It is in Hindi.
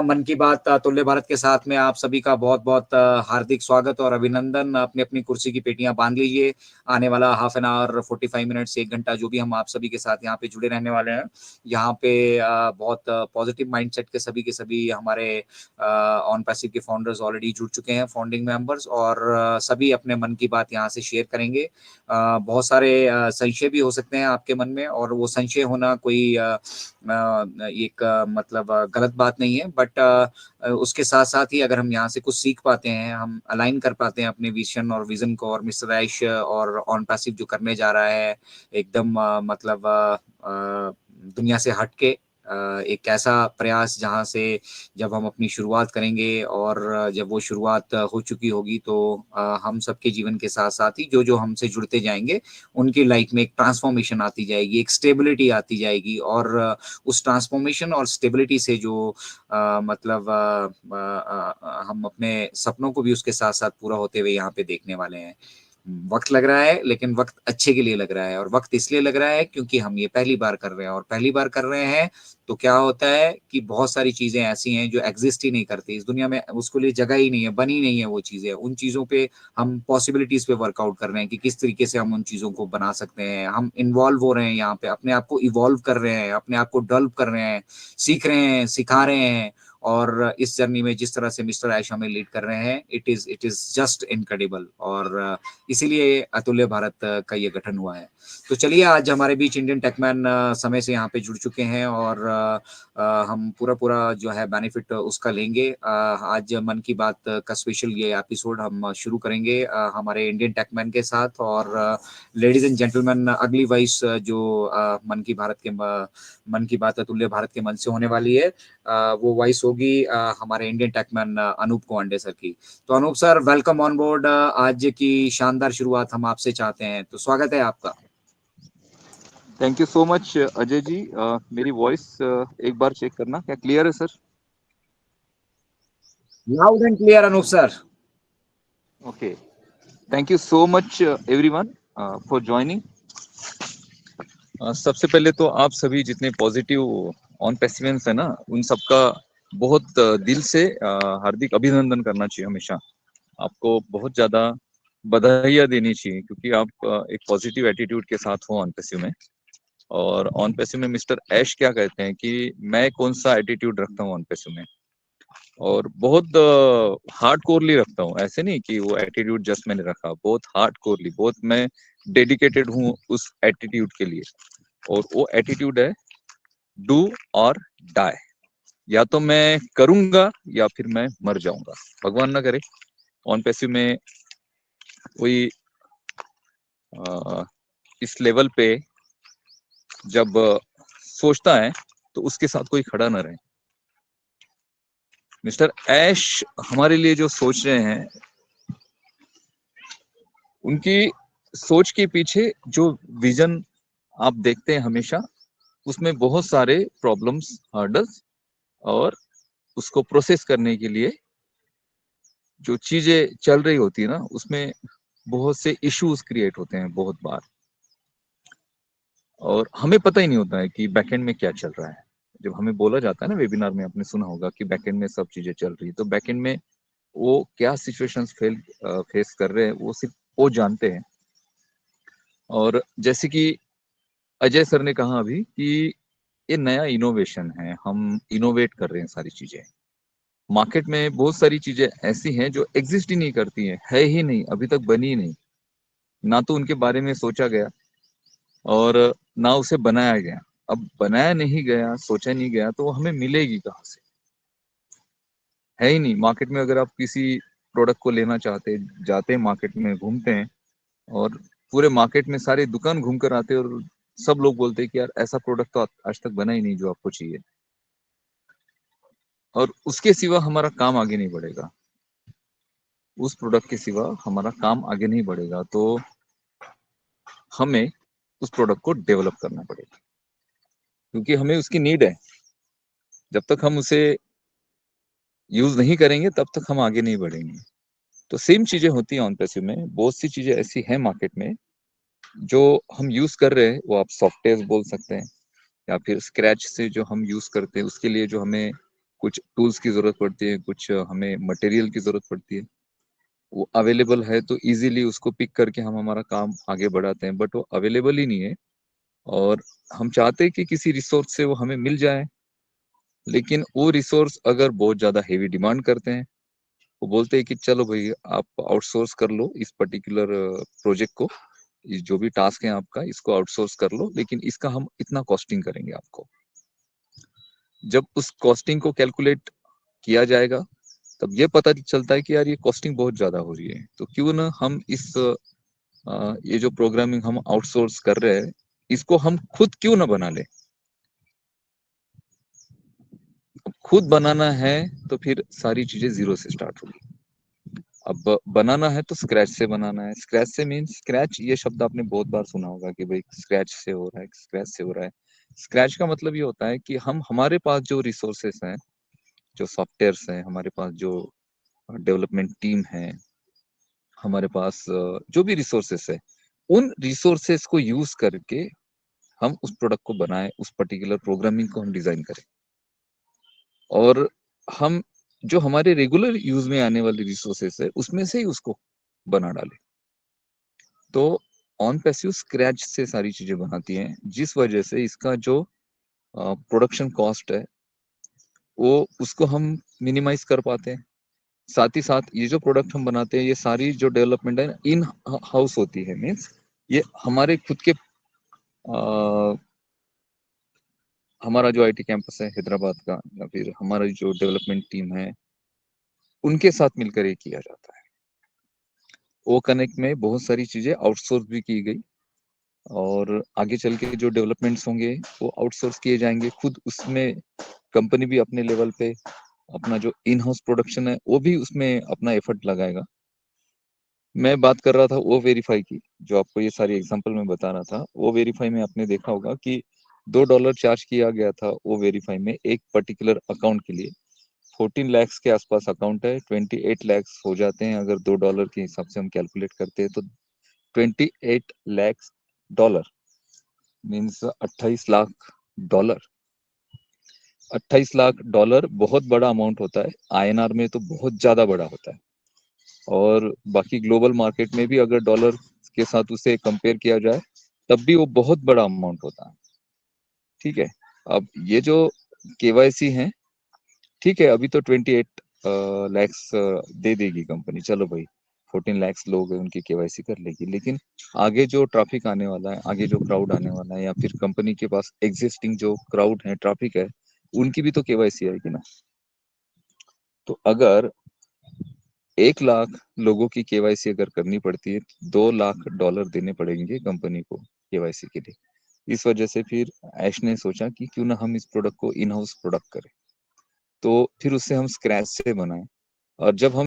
मन की बात तुल्य भारत के साथ में आप सभी का बहुत बहुत हार्दिक स्वागत और अभिनंदन। अपनी अपनी कुर्सी की पेटियां बांध लीजिए। आने वाला हाफ एन आवर 45 मिनट से 1 घंटा जो भी हम आप सभी के साथ यहाँ पे जुड़े रहने वाले हैं। यहाँ पे बहुत पॉजिटिव माइंडसेट के सभी हमारे ऑन पैसिव के फाउंडर्स ऑलरेडी जुड़ चुके हैं, फाउंडिंग मेंबर्स, और सभी अपने मन की बात यहाँ से शेयर करेंगे। बहुत सारे संशय भी हो सकते हैं आपके मन में, और वो संशय होना कोई एक मतलब गलत बात नहीं है, बट उसके साथ साथ ही अगर हम यहाँ से कुछ सीख पाते हैं, हम अलाइन कर पाते हैं अपने विजन और विजन को, और मिस्टर ऐश और ऑन पैसिव जो करने जा रहा है एकदम मतलब दुनिया से हटके एक ऐसा प्रयास जहाँ से जब हम अपनी शुरुआत करेंगे, और जब वो शुरुआत हो चुकी होगी तो हम सबके जीवन के साथ साथ ही जो जो हमसे जुड़ते जाएंगे उनकी लाइफ में एक ट्रांसफॉर्मेशन आती जाएगी, एक स्टेबिलिटी आती जाएगी, और उस ट्रांसफॉर्मेशन और स्टेबिलिटी से जो मतलब हम अपने सपनों को भी उसके साथ साथ पूरा होते हुए यहाँ पे देखने वाले हैं। वक्त लग रहा है, लेकिन वक्त अच्छे के लिए लग रहा है, और वक्त इसलिए लग रहा है क्योंकि हम ये पहली बार कर रहे हैं, और पहली बार कर रहे हैं तो क्या होता है कि बहुत सारी चीजें ऐसी हैं जो एग्जिस्ट ही नहीं करती इस दुनिया में, उसके लिए जगह ही नहीं है, बनी नहीं है वो चीजें। उन चीजों पे हम पॉसिबिलिटीज पे वर्कआउट कर रहे हैं कि किस तरीके से हम उन चीजों को बना सकते हैं। हम इन्वॉल्व हो रहे हैं यहाँ पे, अपने आप को इवॉल्व कर रहे हैं, अपने आप को डेवलप कर रहे हैं, सीख रहे हैं, सिखा रहे हैं। और इस जर्नी में जिस तरह से मिस्टर ऐश हमें लीड कर रहे हैं, इट इज जस्ट इनक्रेडिबल, और इसीलिए अतुल्य भारत का ये गठन हुआ है। तो चलिए, आज हमारे बीच इंडियन टेकमैन समय से यहाँ पे जुड़ चुके हैं, और हम पूरा पूरा जो है बेनिफिट उसका लेंगे। आज मन की बात का स्पेशल ये एपिसोड हम शुरू करेंगे हमारे इंडियन टेकमैन के साथ। और लेडीज एंड जेंटलमैन, अगली वॉइस जो मन की बात अतुल्य भारत के मन से होने वाली है, वो वॉइस होगी हमारे Indian techman Anoop Kuande sir की। तो Anoop sir, welcome on board. आज की शानदार शुरुआत हम आपसे चाहते हैं, तो स्वागत है आपका। Thank you so much Ajay ji. मेरी वॉइस एक बार चेक करना, क्या क्लियर है sir? Loud and clear Anoop sir. Okay, thank you so much everyone for joining. सबसे पहले तो आप सभी जितने पॉजिटिव ऑन पैसिवेंस है ना, उन सबका बहुत दिल से हार्दिक अभिनंदन करना चाहिए। हमेशा आपको बहुत ज्यादा बधाइयाँ देनी चाहिए, क्योंकि आप एक पॉजिटिव एटीट्यूड के साथ हो ऑन पैसिव में। और ऑन पैसिव में मिस्टर ऐश क्या कहते हैं कि मैं कौन सा एटीट्यूड रखता हूँ ऑन पैसिव में, और बहुत हार्ड कोरली रखता हूँ। ऐसे नहीं कि वो एटीट्यूड जस्ट मैंने रखा, बहुत हार्ड कोरली, बहुत मैं डेडिकेटेड हूँ उस एटीट्यूड के लिए। और वो एटीट्यूड है डू और डाई। या तो मैं करूंगा या फिर मैं मर जाऊंगा, भगवान ना करे। ऑन पैसिव में कोई इस लेवल पे जब सोचता है तो उसके साथ कोई खड़ा ना रहे। मिस्टर ऐश हमारे लिए जो सोच रहे हैं, उनकी सोच के पीछे जो विजन आप देखते हैं हमेशा, उसमें बहुत सारे प्रॉब्लम्स, हर्डल्स, और उसको प्रोसेस करने के लिए जो चीजें चल रही होती है ना, उसमें बहुत से इश्यूज क्रिएट होते हैं बहुत बार, और हमें पता ही नहीं होता है कि बैकएंड में क्या चल रहा है। जब हमें बोला जाता है ना, वेबिनार में आपने सुना होगा कि बैकएंड में सब चीजें चल रही है, तो बैकएंड में वो क्या सिचुएशंस फेस कर रहे हैं वो सिर्फ वो जानते हैं। और जैसे कि अजय सर ने कहा अभी कि ये नया इनोवेशन है, हम इनोवेट कर रहे हैं सारी चीजें। मार्केट में बहुत सारी चीजें ऐसी हैं जो एग्जिस्ट ही नहीं करती हैं, है ही नहीं, अभी तक बनी ही नहीं, ना तो उनके बारे में सोचा गया और ना उसे बनाया गया। अब बनाया नहीं गया, सोचा नहीं गया, तो वो हमें मिलेगी कहाँ से? है ही नहीं मार्केट में। अगर आप किसी प्रोडक्ट को लेना चाहते, जाते हैं मार्केट में, घूमते हैं, और पूरे मार्केट में सारे दुकान घूम कर आते हैं, और सब लोग बोलते हैं कि यार ऐसा प्रोडक्ट तो आज तक बना ही नहीं जो आपको चाहिए, और उसके सिवा हमारा काम आगे नहीं बढ़ेगा। उस प्रोडक्ट के सिवा हमारा काम आगे नहीं बढ़ेगा, तो हमें उस प्रोडक्ट को डेवलप करना पड़ेगा, क्योंकि हमें उसकी नीड है। जब तक हम उसे यूज नहीं करेंगे तब तक हम आगे नहीं बढ़ेंगे। तो सेम चीजें होती हैं ऑन पैसिव में। बहुत सी चीजें ऐसी हैं मार्केट में जो हम यूज कर रहे हैं, वो आप सॉफ्टवेयर बोल सकते हैं, या फिर स्क्रैच से जो हम यूज करते हैं उसके लिए जो हमें कुछ टूल्स की जरूरत पड़ती है, कुछ हमें मटेरियल की जरूरत पड़ती है, वो अवेलेबल है तो इजीली उसको पिक करके हम हमारा काम आगे बढ़ाते हैं, बट वो अवेलेबल ही नहीं है। और हम चाहते हैं कि किसी रिसोर्स से वो हमें मिल जाए, लेकिन वो रिसोर्स अगर बहुत ज्यादा हेवी डिमांड करते हैं, वो बोलते हैं कि चलो भाई आप आउटसोर्स कर लो इस पर्टिकुलर प्रोजेक्ट को, इस जो भी टास्क है आपका इसको आउटसोर्स कर लो, लेकिन इसका हम इतना कॉस्टिंग करेंगे आपको। जब उस कॉस्टिंग को कैलकुलेट किया जाएगा तब ये पता चलता है कि यार ये कॉस्टिंग बहुत ज्यादा हो रही है, तो क्यों ना हम इस ये जो प्रोग्रामिंग हम आउटसोर्स कर रहे हैं इसको हम खुद क्यों ना बना ले। अब खुद बनाना है तो फिर सारी चीजें जीरो से स्टार्ट होगी। अब बनाना है तो स्क्रैच से बनाना है। स्क्रैच से मीन्स, स्क्रैच ये शब्द आपने बहुत बार सुना होगा कि भाई स्क्रैच से हो रहा है, स्क्रैच से हो रहा है। स्क्रैच का मतलब ये होता है कि हम हमारे पास जो रिसोर्सेस हैं, जो सॉफ्टवेयर्स हैं, हमारे पास जो डेवलपमेंट टीम है, हमारे पास जो भी रिसोर्सेस है, उन रिसोर्सेस को यूज करके हम उस प्रोडक्ट को बनाएं, उस पर्टिकुलर प्रोग्रामिंग को हम डिजाइन करें, और हम जो हमारे रेगुलर यूज में आने वाली रिसोर्सेस है उसमें से ही उसको बना डालें। तो ऑन पैसिव स्क्रैच से सारी चीजें बनाती हैं, जिस वजह से इसका जो प्रोडक्शन कॉस्ट है वो उसको हम मिनिमाइज कर पाते हैं। साथ ही साथ ये जो प्रोडक्ट हम बनाते हैं ये सारी जो डेवलपमेंट है इन हाउस होती है, मीन्स ये हमारे खुद के हमारा जो आईटी कैंपस है हैदराबाद का, या फिर हमारी जो डेवलपमेंट टीम है, उनके साथ मिलकर ये किया जाता है। ओ कनेक्ट में बहुत सारी चीजें आउटसोर्स भी की गई, और आगे चल के जो डेवलपमेंट्स होंगे वो आउटसोर्स किए जाएंगे। खुद उसमें कंपनी भी अपने लेवल पे अपना जो इन हाउस प्रोडक्शन है वो भी उसमें अपना एफर्ट लगाएगा। मैं बात कर रहा था वो वेरीफाई की, जो आपको ये सारी एग्जांपल में बता रहा था, वो वेरीफाई में आपने देखा होगा कि $2 चार्ज किया गया था वो वेरीफाई में एक पर्टिकुलर अकाउंट के लिए। 14 लैक्स के आसपास अकाउंट है, 28 लैक्स हो जाते हैं अगर $2 के हिसाब से हम कैलकुलेट करते हैं तो। 28 lakhs means 28 lakh dollar. 28 lakh dollar बहुत बड़ा अमाउंट होता है, आईएनआर में तो बहुत ज्यादा बड़ा होता है। और बाकी ग्लोबल मार्केट में भी अगर डॉलर के साथ उसे कंपेयर किया जाए तब भी वो बहुत बड़ा अमाउंट होता है। ठीक है, अब ये जो केवाईसी है, ठीक है अभी तो 28 लैक्स दे देगी कंपनी, चलो भाई 14 लैक्स लोग हैं उनकी केवाईसी कर लेगी, लेकिन आगे जो ट्रैफिक आने वाला है, आगे जो क्राउड आने वाला है, या फिर कंपनी के पास एग्जिस्टिंग जो क्राउड है, ट्रैफिक है, उनकी भी तो केवाईसी आएगी ना। तो अगर 1 लाख लोगों की केवाईसी अगर करनी पड़ती है, $2 लाख देने पड़ेंगे कंपनी को केवाईसी के लिए। इस वजह से फिर ऐश ने सोचा कि क्यों ना हम इस प्रोडक्ट को इन हाउस प्रोडक्ट करें, तो फिर उससे हम स्क्रैच से बनाए। और जब हम